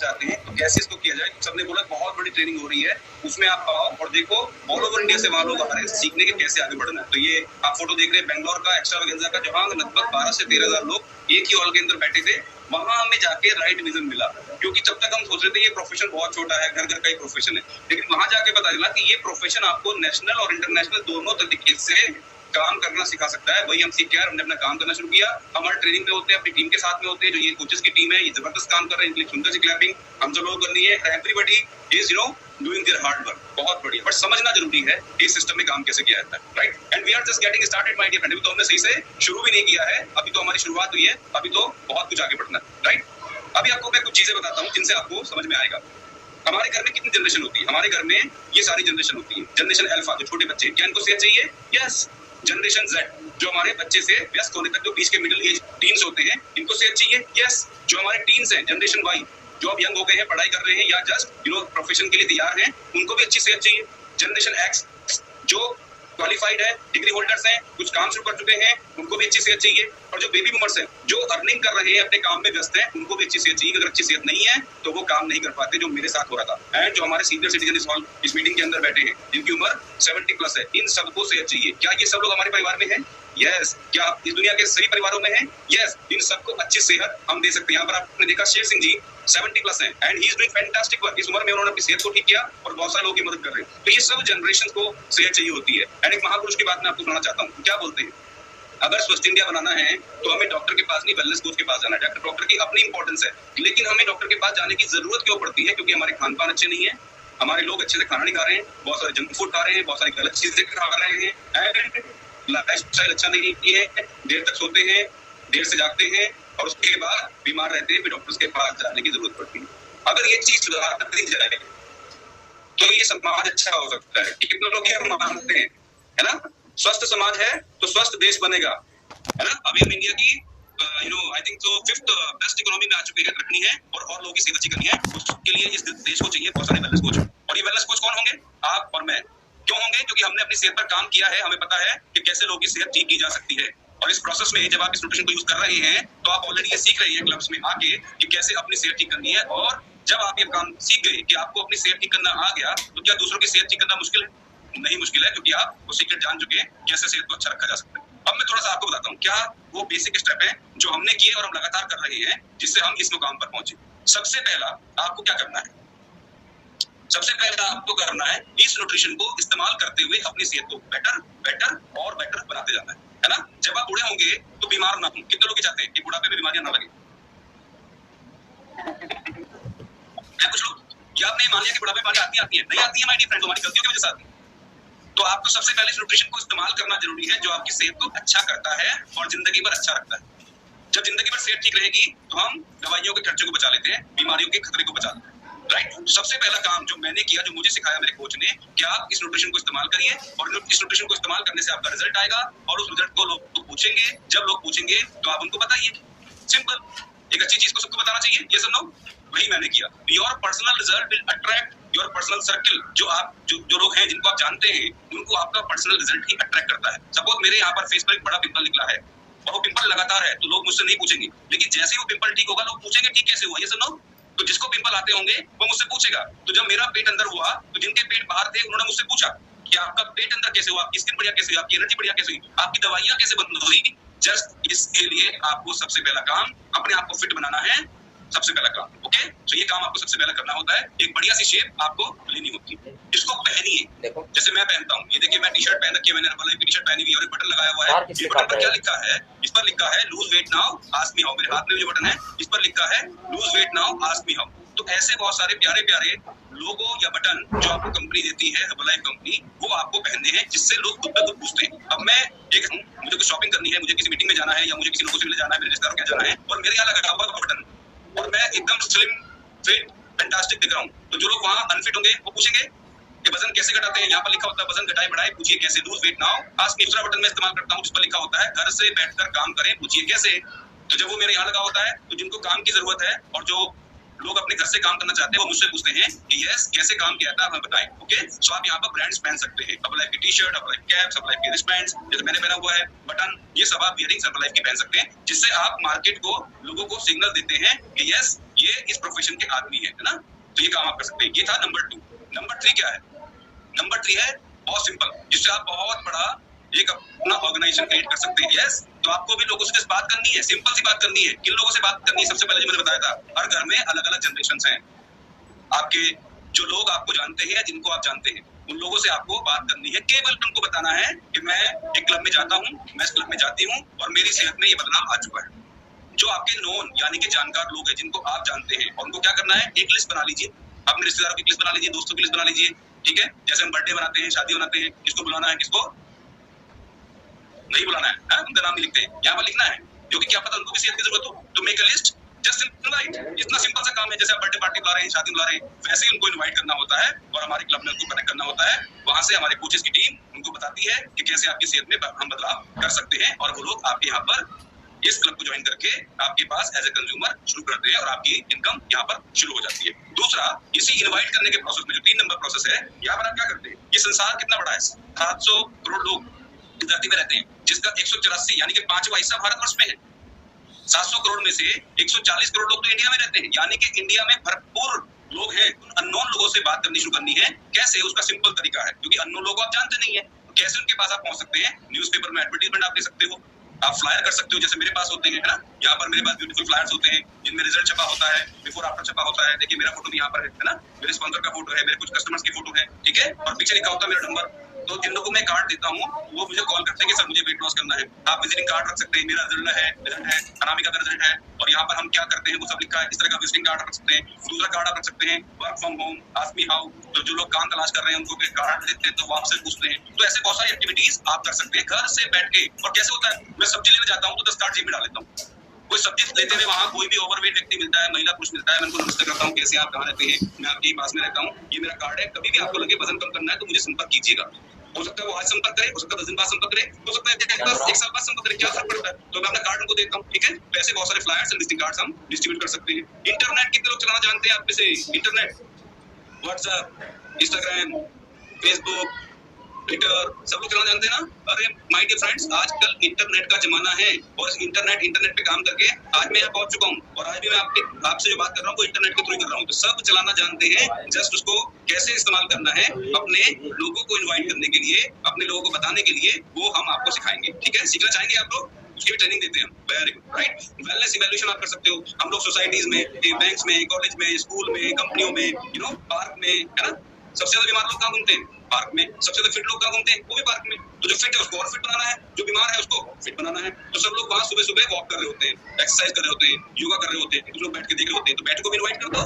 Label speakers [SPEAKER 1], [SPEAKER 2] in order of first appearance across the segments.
[SPEAKER 1] चाहते हैं तो कैसे इसको किया जाए। सबने बोला बहुत बड़ी ट्रेनिंग हो रही है, उसमें आप आओ और देखो ऑल ओवर इंडिया से वहां लोग आ रहे हैं सीखने के कैसे आगे बढ़ना है। तो ये आप फोटो देख रहे हैं बेंगलोर का एक्स्ट्रावेगेंजा का, जहां लगभग 12 से 13,000 लोग एक ही हॉल के अंदर बैठे थे। वहां हमें जाके राइट विजन मिला, क्योंकि जब तक हम सोच रहे थे ये प्रोफेशन बहुत छोटा है, घर घर का ही प्रोफेशन है, लेकिन वहां जाके पता चला कि ये प्रोफेशन आपको नेशनल और इंटरनेशनल दोनों तरीके से काम करना सिखा सकता है। वही हम सीख के हमने अपना काम करना शुरू किया। हमारे ट्रेनिंग पे होते हैं, अपनी टीम के साथ में होते हैं, जो ये कोचेस की टीम है, ये जबरदस्त काम कर रहे हैं, इनके लिए सुंदर सी क्लैपिंग हम सब लोग करनी है। Everybody is doing there hard work, बहुत बढ़िया। बट समझना जरूरी है इस सिस्टम में काम कैसे किया जाता है, right. And we are just getting started my dear friend. अभी तो हमने सही से शुरू भी नहीं किया है, अभी तो हमारी शुरुआत हुई है, अभी तो बहुत कुछ आगे बढ़ना है, राइट। अभी आपको मैं कुछ चीजें बताता हूँ जिनसे आपको समझ में आएगा। हमारे घर में कितनी जनरेशन होती है? हमारे घर में ये सारी जनरेशन होती है। जनरेशन अल्फा जो छोटे बच्चे, क्या इनको सेहत चाहिए? यस। जनरेशन जेड जो हमारे बच्चे से व्यस्त होने तक जो बीच के मिडिल एज टीन्स होते हैं, इनको सेहत चाहिए? यस। जो हमारे टीन्स हैं, जनरेशन वाई जो अब यंग हो गए हैं, पढ़ाई कर रहे हैं या जस्ट प्रोफेशन के लिए तैयार हैं, उनको भी अच्छी सेहत चाहिए। जनरेशन एक्स जो क्वालिफाइड है, डिग्री होल्डर्स हैं, कुछ काम शुरू कर चुके हैं, उनको भी अच्छी सेहत चाहिए। और जो बेबी बूमर्स हैं, जो अर्निंग कर रहे हैं, अपने काम में व्यस्त हैं, उनको भी अच्छी सेहत चाहिए। अगर अच्छी सेहत नहीं है तो वो काम नहीं कर पाते, जो मेरे साथ हो रहा था। एंड जो हमारे सीनियर सिटीजन इस हॉल इस मीटिंग के अंदर बैठे हैं, जिनकी उम्र 70+ है, इन सबको सेहत चाहिए। क्या ये सब लोग हमारे परिवार में हैं? यस। क्या इस दुनिया के सभी परिवारों में हैं? यस। इन सबको अच्छी सेहत हम दे सकते हैं। यहाँ पर आपने देखा शेर सिंह जी 70+ हैं and he is doing fantastic work. इस उम्र में उन्होंने अपनी सेहत को ठीक किया और बहुत सारे लोगों की मदद कर रहे हैं। तो ये सब जनरेशन को सेहत चाहिए होती है। एंड एक महापुरुष की बात मैं आपको सुनाना चाहता हूँ। क्या बोलते हैं? अगर स्वस्थ इंडिया बनाना है तो हमें डॉक्टर के पास नहीं, वेलनेस कोच के पास जाना है। डॉक्टर की अपनी इंपॉर्टेंस है, लेकिन हमें डॉक्टर के पास जाने की जरूरत क्यों पड़ती है? क्योंकि हमारे खान पान अच्छे नहीं है, हमारे लोग अच्छे से खाना नहीं खा रहे हैं, बहुत सारे जंक फूड खा रहे हैं, बहुत सारी गलत चीजें खा रहे हैं, एंड लाइफस्टाइल अच्छा नहीं है, देर तक सोते हैं, देर से जागते हैं और उसके बाद बीमार रहते हैं, फिर डॉक्टर्स के पास जाने की जरूरत पड़ती है। अगर ये चीज सुधार दी जाए तो ये समाज अच्छा हो सकता है। कितने लोग ये मानते हैं, है ना? स्वस्थ समाज है तो स्वस्थ देश बनेगा, है ना? अभी हम इंडिया की आई थिंक तो 5th बेस्ट इकोनॉमी में आ चुके हैं, रखनी है और लोगों की सेहत अच्छी करनी है। उसके लिए इस देश को चाहिए बहुत सारे वेलनेस कोच। और ये वेलनेस कोच कौन होंगे? आप और मैं। क्यों होंगे? क्योंकि हमने अपनी सेहत पर काम किया है, हमें पता है कि कैसे लोगों की सेहत ठीक की जा सकती है। और इस प्रोसेस में जब आप इस न्यूट्रिशन को यूज कर रहे हैं तो आप ऑलरेडी ये सीख रहे हैं क्लब्स में आके कि कैसे अपनी सेहत ठीक करनी है। और जब आप ये काम सीख गए कि आपको अपनी सेहत ठीक करना आ गया, तो क्या दूसरों की सेहत ठीक करना मुश्किल है? नहीं मुश्किल है, क्योंकि आप वो सीक्रेट जान चुके हैं कैसे सेहत को अच्छा रखा जा सकता है। अब मैं थोड़ा सा आपको बताता हूँ क्या वो बेसिक स्टेप है जो हमने किए और हम लगातार कर रहे हैं, जिससे हम इस मुकाम पर पहुंचे। सबसे पहला आपको क्या करना है? सबसे पहला आपको करना है इस न्यूट्रिशन को इस्तेमाल करते हुए अपनी सेहत को बेटर बेटर और बेटर बनाते जाना है ना? जब आप बूढ़े होंगे तो बीमार ना हो। कितने लोग चाहते हैं कि बुढ़ापे में बीमारियां ना लगे? कुछ लोग, या आपने मान लिया कि बुढ़ापे में बीमारियां आती है? नहीं आती है माय डियर फ्रेंड्स, हमारी गलतियों की वजह से आती है। तो आपको सबसे पहले इस न्यूट्रिशन को इस्तेमाल करना जरूरी है, जो आपकी सेहत को अच्छा करता है और जिंदगी भर अच्छा रखता है। जब जिंदगी भर सेहत ठीक रहेगी तो हम दवाइयों के खर्चे को बचा लेते हैं, बीमारियों के खतरे को बचा लेते हैं, राइट। सबसे पहला काम जो मैंने किया, जो मुझे सिखाया मेरे कोच ने, कि आप इस न्यूट्रिशन को इस्तेमाल करिए और इस न्यूट्रिशन को इस्तेमाल करने से आपका रिजल्ट आएगा और उस रिजल्ट को लोग पूछेंगे। जब लोग पूछेंगे तो आप उनको बताइए। सिंपल। एक अच्छी चीज को सबको बताना चाहिए, ये सब लोग, वही मैंने किया। Your personal result will attract your personal circle. जो लोग हैं जिनको आप जानते हैं, उनको आपका पर्सनल रिजल्ट ही अट्रैक्ट करता है। सपोज मेरे यहाँ पर फेस पर एक बड़ा पिंपल निकला है और वो पिंपल लगातार है, तो लोग मुझसे नहीं पूछेंगे, लेकिन जैसे ही वो पिंपल ठीक होगा लोग पूछेंगे ठीक कैसे हुआ, ये सब लोग। तो जिसको पिंपल आते होंगे वो मुझसे पूछेगा। तो जब मेरा पेट अंदर हुआ तो जिनके पेट बाहर थे उन्होंने मुझसे पूछा कि आपका पेट अंदर कैसे हुआ, आपकी स्किन बढ़िया कैसे हुई, आपकी एनर्जी बढ़िया कैसे हुई, आपकी दवाइयां कैसे बंद हुई। जस्ट इसके लिए आपको सबसे पहला काम अपने आप को फिट बनाना है, सबसे पहला काम। ओके, तो ये काम आपको सबसे पहला करना होता है। एक बढ़िया सी शेप आपको लेनी होती है, इसको पहनिए। जैसे मैं पहनता हूँ, ये देखिए मैं टी-शर्ट पहन रखी है, मैंने हर्बलाइफ की टी-शर्ट पहनी हुई है और एक बटन लगाया हुआ है। इस बटन पर क्या लिखा है? इस पर लिखा है lose weight now ask me how. मेरे हाथ में जो बटन है इस पर लिखा है lose weight now ask me how. तो ऐसे बहुत सारे प्यारे प्यारे लोगो या बटन जो आपको कंपनी देती है, हर्बलाइफ कंपनी, वो आपको पहनने हैं, जिससे लोग खुद ब खुद पूछते हैं। अब मैं एक मुझे कुछ शॉपिंग करनी है, मुझे किसी मीटिंग में जाना है या मुझे किसी लोगों से मिलने जाना है, मेरे रिश्तेदारों के जाना है, और मेरे यहाँ लगा हुआ बटन और मैं एकदम स्लिम फिट फैंटास्टिक दिख रहा हूँ, तो जो लोग वहाँ अनफिट होंगे वो पूछेंगे कि वजन कैसे घटाते हैं। यहाँ पर लिखा होता है वजन घटाए बढ़ाए, पूछिए कैसे, lose weight now ask me. दूसरा बटन मैं इस्तेमाल करता हूँ जिस पर लिखा होता है घर से बैठकर काम करें, पूछिए कैसे। तो जब वो मेरे यहाँ लगा होता है तो जिनको काम की जरूरत है और जो लोग अपने घर से काम करना चाहते हैं वो मुझसे पूछते हैं कि यस कैसे काम किया था, हमें बताएं। ओके, सो आप यहाँ पर ब्रांड्स पहन सकते हैं, हर्बलाइफ की टी-शर्ट, हर्बलाइफ कैप्स, हर्बलाइफ की रिस्टबैंड्स, जैसे मैंने पहना हुआ है बटन, ये सब आप इयरिंग्स हर्बलाइफ की पहन सकते हैं, जिससे आप मार्केट को, लोगों को सिग्नल देते हैं कि यस ये इस प्रोफेशन के आदमी है ना, तो ये काम आप कर सकते हैं। ये था नंबर 2। नंबर 3 क्या है? नंबर 3 है बहुत सिंपल, जिससे आप बहुत बड़ा एक अपना ऑर्गेनाइजेशन क्रिएट कर सकते हैं। यस, तो आपको भी लोगों से बात करनी है, सिंपल सी बात करनी है। किन लोगों से बात करनी है? सबसे पहले जो मैंने बताया था, हर घर में अलग अलग जनरेशन हैं। आपके जो लोग आपको जानते हैं या जिनको आप जानते हैं, उन लोगों से आपको बात करनी है। केवल उनको बताना है कि मैं एक क्लब में जाता हूँ, मैं इस क्लब में जाती हूँ और मेरी सेहत में ये बदलाव आ चुका है। जो आपके नोन यानी कि जानकार लोग हैं, जिनको आप जानते हैं, उनको क्या करना है? एक लिस्ट बना लीजिए, अपने रिश्तेदारों की लिस्ट बना लीजिए, दोस्तों की लिस्ट बना लीजिए, ठीक है? जैसे हम बर्थडे बनाते हैं, शादी बनाते हैं, किसको बुलाना है, किसको नहीं बुलाना है, उनका नाम नहीं लिखते, यहाँ पर लिखना है, क्योंकि क्या पता उनको भी सेहत की जरूरत हो। तो make a list, just invite. इतना सिंपल सा काम है। जैसे आप बर्थडे पार्टी बुला रहे हैं, शादी बुला रहे हैं, वैसे ही उनको इनवाइट करना होता है और हमारे क्लब में उनको कनेक्ट करना होता है। वहां से हमारे कोचेस की टीम उनको बताती है कि कैसे आपकी सेहत में हम बदलाव कर सकते हैं, और वो लोग आपके यहाँ पर इस क्लब को ज्वाइन करके आपके पास एज ए कंज्यूमर शुरू करते हैं और आपकी इनकम यहाँ पर शुरू हो जाती है। दूसरा, इसी इनवाइट करने के प्रोसेस में जो 3 नंबर प्रोसेस है, यहाँ पर आप क्या करते हैं? ये संसार कितना बड़ा है? 700 करोड़ लोग इस धरती में रहते हैं, जिसका 184 यानी कि 5वां हिस्सा भारतवर्ष में है। 700 करोड़ में से 140 करोड़ लोग तो इंडिया में रहते हैं, यानी कि इंडिया में भरपूर लोग हैं। उन अननोन लोगों से बात करनी शुरू करनी है। कैसे? उसका सिंपल तरीका है, क्योंकि अननोन लोगों को आप जानते नहीं है। कैसे उनके पास आप पहुंच सकते हैं? न्यूज़पेपर में एडवर्टाइजमेंट आप दे सकते हो, आप फ्लायर कर सकते हो, जैसे मेरे पास होते हैं, है ना? यहाँ पर मेरे पास ब्यूटीफुल फ्लायर्स होते हैं, जिनमें रिजल्ट छपा होता है, बिफोर आफ्टर छपा होता है। देखिए मेरा फोटो भी यहाँ पर है ना? मेरे स्पॉन्सर का फोटो है, मेरे कुछ कस्टमर्स की फोटो है, ठीक है? और पीछे लिखा होता है मेरा नंबर। तो जिन लोगों को मैं कार्ड देता हूँ, वो मुझे कॉल करते हैं कि सर मुझे वेट लॉस करना है। आप विजिटिंग कार्ड रख सकते हैं, मेरा रिजल्ट है, अनामिका का रिजल्ट है, और यहाँ पर हम क्या करते हैं वो सब लिखा है। इस तरह का विजिटिंग कार्ड रख सकते हैं। दूसरा कार्ड आप रख सकते हैं, work from home, ask me how. तो जो लोग काम तलाश कर रहे हैं उनको कार्ड देते हैं, तो वो आपसे पूछते हैं। तो ऐसे बहुत सारी एक्टिविटीज आप कर सकते हैं घर से बैठ के। और कैसे होता है? मैं सब्जी लेने जाता हूँ तो 10 कार्ड जेब में डाल लेता हूँ। कोई सब्जी लेते हुए वहाँ कोई भी ओवरवेट व्यक्ति मिलता है, महिला पुरुष मिलता है, मैं उनको नमस्ते करता हूँ, कैसे आप, कहाँ रहते हैं, मैं आपके पास में रहता हूँ, ये मेरा कार्ड है। कभी भी आपको लगे वजन कम करना है तो मुझे संपर्क कीजिएगा। हो सकता है वो आज संपर्क करे, हो सकता है 10 दिन बाद संपर्क करे, हो सकता है 1 साल बाद संपर्क करे, क्या फर्क पड़ता है? तो मैं अपना कार्ड उनको देता हूँ, ठीक है? तो ऐसे बहुत सारे फ्लायर्स एंड विजिटिंग कार्ड्स हम डिस्ट्रीब्यूट कर सकते हैं। इंटरनेट कितने लोग चलाना जानते हैं आप में से? Internet, WhatsApp, Instagram, Facebook, Twitter, सब लोग चलाना जानते हैं ना? अरे माय डियर फ्रेंड्स, आजकल इंटरनेट का जमाना है, और इस इंटरनेट पे काम करके आज मैं यहाँ पहुंच चुका हूँ, और आज भी मैं आपसे जो बात कर रहा हूँ वो इंटरनेट के थ्रू कर रहा हूँ। तो सब चलाना जानते हैं, जस्ट उसको कैसे इस्तेमाल करना है अपने लोगों को इन्वाइट करने के लिए, अपने लोगों को बताने के लिए, वो हम आपको सिखाएंगे, ठीक है? सीखना चाहेंगे आप लोग? उसकी भी ट्रेनिंग देते हैं हम। Very good, right? Wellness evaluation आप कर सकते हो। हम लोग सोसाइटीज में, बैंक्स में, कॉलेज में, स्कूल में, कंपनियों में, पार्क में, है ना? सबसे ज्यादा बीमार लोग कहाँ घूमते हैं? पार्क में। सबसे ज्यादा फिट लोग कहाँ घूमते हैं? वो भी पार्क में। तो जो फिट है उसको और फिट बनाना है, जो बीमार है उसको फिट बनाना है। तो सब लोग वहाँ सुबह सुबह वॉक कर रहे होते हैं, एक्सरसाइज कर रहे होते हैं, योगा कर रहे होते हैं, कुछ लोग बैठ के देख रहे होते हैं। तो बैठ को भी इन्वाइट कर दो,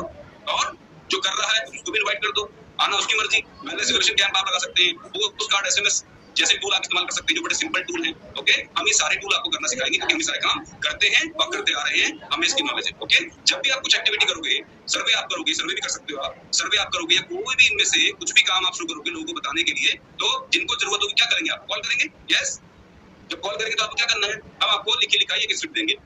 [SPEAKER 1] और जो कर रहा है उसको भी इन्वाइट कर दो, आना उसकी मर्जी। वेलनेस इवैल्यूएशन कैंप आप लगा सकते हैं, वो पोस्ट कार्ड, SMS जैसे टूल आप इस्तेमाल कर सकते हैं, जो बड़े सिंपल टूल हैं। ओके, हम ये सारे टूल आपको करना सिखाएंगे, क्योंकि हम ये सारे काम करते हैं और करते आ रहे हैं, हमें इसकी नॉलेज है। ओके, जब भी आप कुछ एक्टिविटी करोगे, सर्वे आप करोगे, सर्वे भी कर सकते हो आप, सर्वे आप करोगे या कोई भी इनमें से कुछ भी काम आप शुरू करोगे लोगों को बताने के लिए, तो जिनको जरूरत होगी क्या करेंगे आप? कॉल करेंगे। यस, जब कॉल करेंगे तो आपको क्या करना है? हम आपको लिखी लिखाई एक स्क्रिप्ट देंगे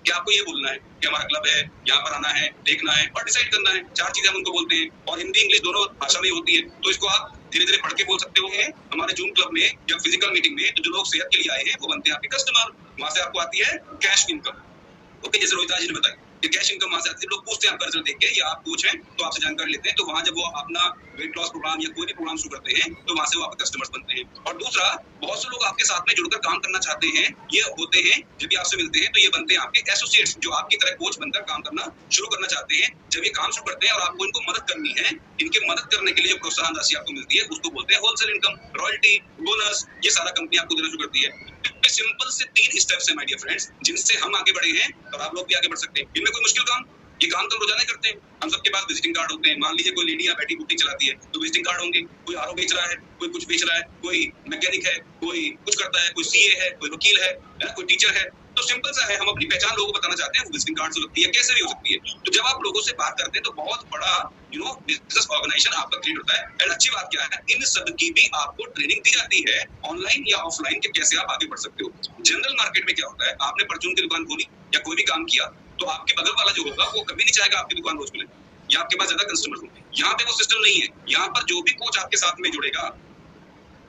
[SPEAKER 1] कि आपको ये बोलना है कि हमारा क्लब है, यहाँ पर आना है, देखना है और डिसाइड करना है। 4 चीजें हम उनको बोलते हैं, और हिंदी इंग्लिश दोनों भाषा में होती है, तो इसको आप धीरे धीरे पढ़ के बोल सकते हो। हमारे जूम क्लब में या फिजिकल मीटिंग में तो जो लोग सेहत के लिए आए हैं वो बनते हैं आपके कस्टमर। वहां से आपको आती है कैश इनकम। ओके, जैसे रोहित जी ने बताया कि कैश इनकम वहां से आती है। लोग पूछते हैं आपका रिजल्ट देख के, या आप कोच हैं तो आपसे जानकारी लेते हैं, तो वहां जब वो अपना वेट लॉस प्रोग्राम या कोई भी प्रोग्राम शुरू करते हैं तो वहां से वो आपके कस्टमर्स बनते हैं। और दूसरा, बहुत से लोग आपके साथ में जुड़कर काम करना चाहते हैं, ये होते हैं जब भी आपसे मिलते हैं तो ये बनते हैं आपके एसोसिएट्स, जो आपकी तरह कोच बनकर काम करना शुरू करना चाहते हैं। जब ये काम शुरू करते हैं और आपको इनको मदद करनी है, इनके मदद करने के लिए जो प्रोत्साहन राशि आपको मिलती है उसको बोलते हैं होलसेल इनकम, रॉयल्टी, बोनस। ये सारा कंपनी आपको देना शुरू करती है। सिंपल से 3 स्टेप्स है माय डियर फ्रेंड्स, जिनसे हम आगे बढ़े हैं और आप लोग भी आगे बढ़ सकते हैं। इनमें कोई मुश्किल काम, ये काम तो रोजाना करते हैं। हम सबके पास विजिटिंग कार्ड होते हैं। मान लीजिए कोई लेडी यहाँ बैठी बुटीक चलाती है तो विजिटिंग कार्ड होंगे। कोई आरओ बेच रहा है, कोई कुछ बेच रहा है, कोई मैकेनिक है, कोई कुछ करता है, कोई सीए है, कोई वकील है, कोई टीचर है। तो सिंपल सा है, हम अपनी पहचान लोगों को बताना चाहते हैं, विजिटिंग कार्ड से लगती है, कैसे भी हो सकती है। तो जब आप लोगों से बात करते हैं तो बहुत बड़ा बिजनेस ऑर्गेनाइजेशन आपका क्रिएट होता है। एंड अच्छी बात क्या है, इन सब की भी आपको ट्रेनिंग दी जाती है, ऑनलाइन या ऑफलाइन, के कैसे आप आगे बढ़ सकते हो। जनरल मार्केट में क्या होता है, आपने परचून की दुकान खोली या कोई भी काम किया तो आपके बगल वाला जो होगा वो कभी नहीं चाहेगा आपकी दुकान रोज खुले या आपके पास ज्यादा कस्टमर हो। यहाँ पे वो सिस्टम नहीं है। यहाँ पर जो भी कोच आपके साथ में जुड़ेगा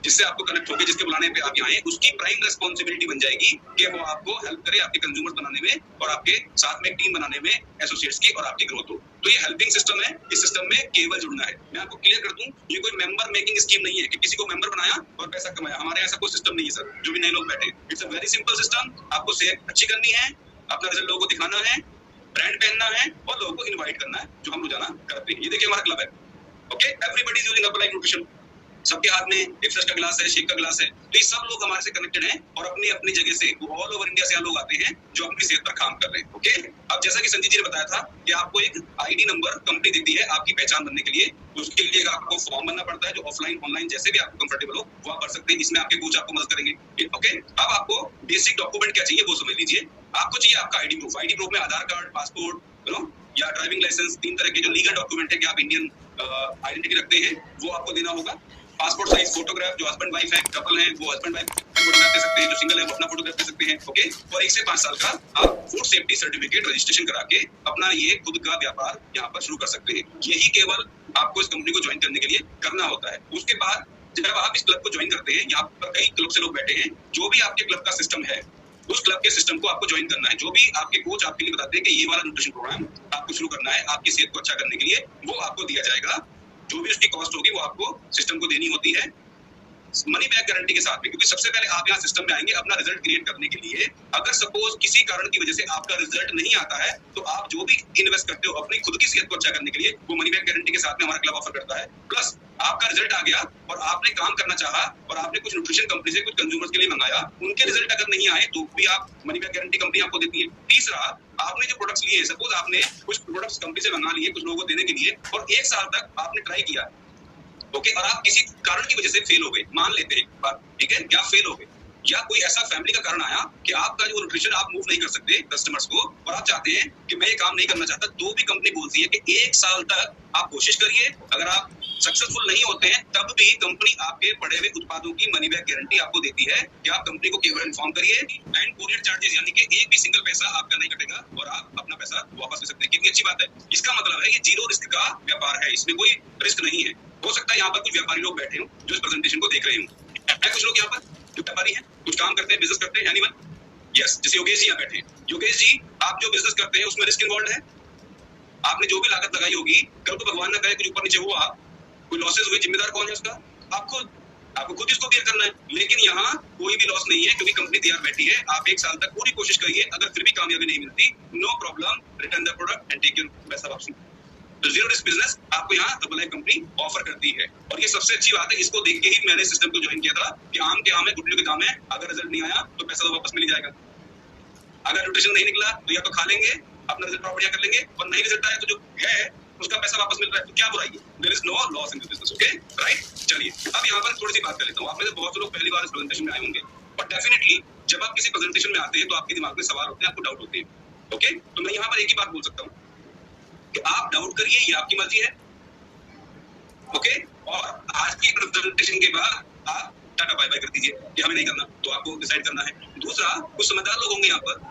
[SPEAKER 1] जिससे आपको कनेक्ट होकर जिसके बुलाने पे आप यहाँ आए, उसकी प्राइम रेस्पॉन्सिबिलिटी बन जाएगी कि वो आपको हेल्प करे आपके कंज्यूमर्स बनाने में और आपके साथ में एक टीम बनाने में एसोसिएट्स की और आपकी ग्रोथ हो। तो ये हेल्पिंग सिस्टम है, इस सिस्टम में केवल जुड़ना है। मैं आपको क्लियर कर दूं, ये कोई मेंबर मेकिंग स्कीम नहीं है कि किसी को मेंबर बनाया और पैसा कमाया। हमारे ऐसा कोई सिस्टम नहीं है सर, जो भी नए लोग बैठे। It's a very simple system. आपको सेल अच्छी करनी है, अपना रिजल्ट लोगों को दिखाना है, ब्रांड पहनना है और लोगों को इन्वाइट करना है, जो हम रोजाना करते हैं। ये देखिए हमारा क्लब है, okay. Everybody is using Herbalife nutrition. सबके हाथ में रिफ्रेश का ग्लास है, शेक का ग्लास है। तो ये सब लोग हमारे से कनेक्टेड हैं और अपनी अपनी जगह से ऑल ओवर इंडिया से लोग आते हैं जो अपनी सेहत पर काम कर रहे हैं, ओके। अब जैसा कि संजीत जी ने बताया था कि आपको एक आईडी नंबर कंपनी देती है आपकी पहचान बनने के लिए। उसके लिए आपको फॉर्म भरना पड़ता है, जो ऑफलाइन ऑनलाइन जैसे भी आपको कंफर्टेबल हो वो आप भर सकते हैं। इसमें आपके कोच आपको मदद करेंगे, ओके। अब आपको बेसिक डॉक्यूमेंट क्या चाहिए वो समझ लीजिए। आपको चाहिए आपका आईडी प्रूफ। आईडी प्रूफ में आधार कार्ड, पासपोर्ट, या ड्राइविंग लाइसेंस, 3 तरह के जो लीगल डॉक्यूमेंट है कि आप इंडियन आइडेंटिटी रखते हैं, वो आपको देना होगा। पासपोर्ट साइज फोटोग्राफ, जो हस्बैंड वाइफ है, कपल है, वो हस्बैंड वाइफ फोटोग्राफ दे सकते हैं, जो सिंगल है वो अपना फोटोग्राफ दे सकते हैं, ओके। और 1 से 5 साल का आप फूड सेफ्टी सर्टिफिकेट रजिस्ट्रेशन करा के अपना ये खुद का व्यापार यहाँ पर शुरू कर सकते हैं। यही केवल आपको इस कंपनी को ज्वाइन करने के लिए करना होता है। उसके बाद जब आप इस क्लब को ज्वाइन करते हैं, यहाँ पर कई क्लब से लोग बैठे हैं, जो भी आपके क्लब का सिस्टम है उस क्लब के सिस्टम को आपको ज्वाइन करना है। जो भी आपके कोच आपके लिए बताते हैं कि ये वाला न्यूट्रिशन प्रोग्राम आपको शुरू करना है आपकी सेहत को अच्छा करने के लिए, वो आपको दिया जाएगा। जो भी उसकी कॉस्ट होगी वो आपको सिस्टम को देनी होती है मनी बैक गारंटी के साथ में। क्योंकि सबसे पहले आप यहाँ सिस्टम में आएंगे अपना रिजल्ट क्रिएट करने के लिए। अगर सपोज किसी कारण की वजह से आपका रिजल्ट नहीं आता है तो आप जो भी इन्वेस्ट करते हो अपनी खुद की सेहत को अच्छा करने के लिए, वो मनी बैक गारंटी के साथ में हमारा क्लब ऑफर करता है। प्लस आपका रिजल्ट आ गया और आपने काम करना चाहा और आपने कुछ न्यूट्रिशन कंपनी से कुछ कंज्यूमर्स के लिए मंगाया, उनके रिजल्ट अगर नहीं आए तो भी आप मनी बैक गारंटी कंपनी आपको देती है। तीसरा, आपने जो प्रोडक्ट्स लिए, सपोज आपने कुछ प्रोडक्ट्स कंपनी से मंगा लिए कुछ लोगों को देने के लिए और 1 साल तक आपने ट्राई किया, ओके, और आप किसी कारण की वजह से फेल हो गए, मान लेते हैं बात, ठीक है, या फेल हो गए, या कोई ऐसा फैमिली का कारण आया कि आपका जो न्यूट्रिशन आप मूव नहीं कर सकते कस्टमर्स को और आप चाहते हैं कि मैं ये काम नहीं करना चाहता, तो भी कंपनी बोलती है कि 1 साल तक आप कोशिश करिए। अगर आप सक्सेसफुल नहीं होते हैं तब भी कंपनी आपके पड़े हुए उत्पादों की मनी बैक गारंटी आपको देती है कि आप कंपनी को केवल इन्फॉर्म करिए एंड कोरियर चार्जेस, यानी कि एक भी सिंगल पैसा आपका नहीं कटेगा और आप अपना पैसा वापस ले सकते हैं। कितनी अच्छी बात है। इसका मतलब है ये 0 रिस्क का व्यापार है, इसमें कोई रिस्क नहीं है। हो सकता है यहाँ पर कुछ व्यापारी लोग बैठे हों जो इस प्रेजेंटेशन को देख रहे हों, कुछ लोग यहाँ पर जो व्यापारी हैं, कुछ काम करते हैं, बिजनेस करते हैं, एनीवन, यस, जैसे योगेश जी यहाँ बैठे हैं। योगेश जी, आप जो बिजनेस करते हैं उसमें रिस्क इन्वॉल्व है। आपने जो भी लागत लगाई होगी, कल को भगवान ना करे कुछ ऊपर नीचे हुआ, कोई लॉसेस हुए, जिम्मेदार कौन है उसका? आपको खुद इसको बेयर करना है। लेकिन यहाँ कोई भी लॉस नहीं है क्योंकि कंपनी तैयार बैठी है। आप 1 साल तक पूरी कोशिश करिए, अगर फिर भी कामयाबी नहीं मिलती, no problem, return the product and take your पैसा वापस। तो 0 रिस्क बिजनेस आपको यहाँ Herbalife कंपनी ऑफर करती है और ये सबसे अच्छी बात है। इसको देख के ही मैंने सिस्टम को ज्वाइन किया था कि आम के आम है, गुटलियों के काम है। अगर रिजल्ट नहीं आया तो पैसा तो वापस मिल जाएगा। अगर न्यूट्रिशन नहीं निकला तो या तो खा लेंगे, अपना रिजल्ट बढ़िया कर लेंगे, और नहीं रिजल्ट आया तो जो है उसका पैसा वापस मिल रहा है, तो क्या बुराई है? There is no loss in this business, okay, right. चलिए अब यहाँ पर थोड़ी सी बात कर लेता हूँ। आप में से बहुत से लोग पहली बार इस प्रेजेंटेशन में आए होंगे और डेफिनेटली जब आप किसी प्रेजेंटेशन में आते हैं तो आपके दिमाग में सवाल होते हैं, आपको डाउट होते हैं, ओके। तो मैं यहाँ पर एक ही बात बोल सकता हूँ कि आप डाउट करिए, ये आपकी मर्जी है, ओके। और आज की प्रेजेंटेशन के बाद आप टाटा बाय बाय कर दीजिए कि हमें नहीं करना, तो आपको डिसाइड करना है। दूसरा, कुछ समझदार लोग होंगे यहाँ पर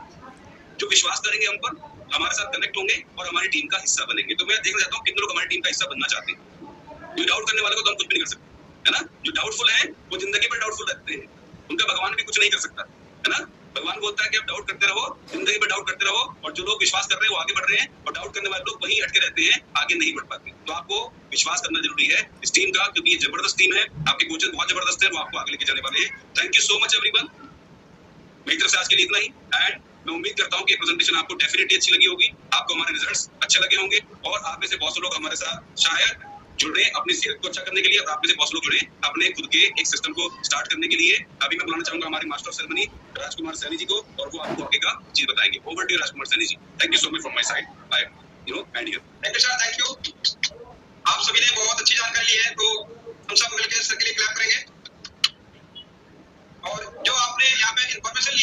[SPEAKER 1] जो विश्वास करेंगे हम पर, हमारे साथ कनेक्ट होंगे और हमारी टीम का हिस्सा बनेंगे। तो मैं देखना चाहता हूँ कितने लोग हमारी टीम का हिस्सा बनना चाहते हैं। जो डाउट करने वाले को तो हम कुछ भी नहीं कर सकते, है ना। जो डाउटफुल है वो जिंदगी में डाउटफुल रहते हैं, उनका भगवान भी कुछ नहीं कर सकता, है ना। भगवान बोलता है कि आप डाउट करते रहो, जिंदगी में डाउट करते रहो, और जो लोग विश्वास कर रहे हैं वो आगे बढ़ रहे हैं और डाउट करने वाले लोग वहीं अटके रहते हैं, आगे नहीं बढ़ पाते। तो आपको विश्वास करना जरूरी है इस टीम का, क्योंकि ये जबरदस्त टीम है, आपके कोचेस बहुत जबरदस्त है, वो आपको आगे लेके जाने वाले हैं। Thank you so much everyone. मेरी तरफ से आज के लिए इतना ही एंड मैं उम्मीद करता हूँ कि प्रेजेंटेशन आपको डेफिनेटली अच्छी लगी होगी, आपको हमारे रिजल्ट्स अच्छे लगे होंगे और आप में से बहुत से लोग हमारे साथ शायद जुड़े अपनी सेहत को अच्छा करने के लिए, और आप में से बहुत से लोग जुड़े अपने खुद के एक सिस्टम को स्टार्ट करने के लिए। अभी मैं बुलाना चाहूंगा हमारे master of ceremony Rajkumar Saini ji को, और वो आपको आगे का चीज बताएंगे। Over to Rajkumar Saini ji. Thank you so much from my side. Bye, and here.
[SPEAKER 2] Thank you sir, thank you. आप सभी ने बहुत अच्छी जानकारी ली है, तो हम सब मिलकर सर के लिए क्लैप करेंगे। और जो आपने यहाँ पे इन्फॉर्मेशन ली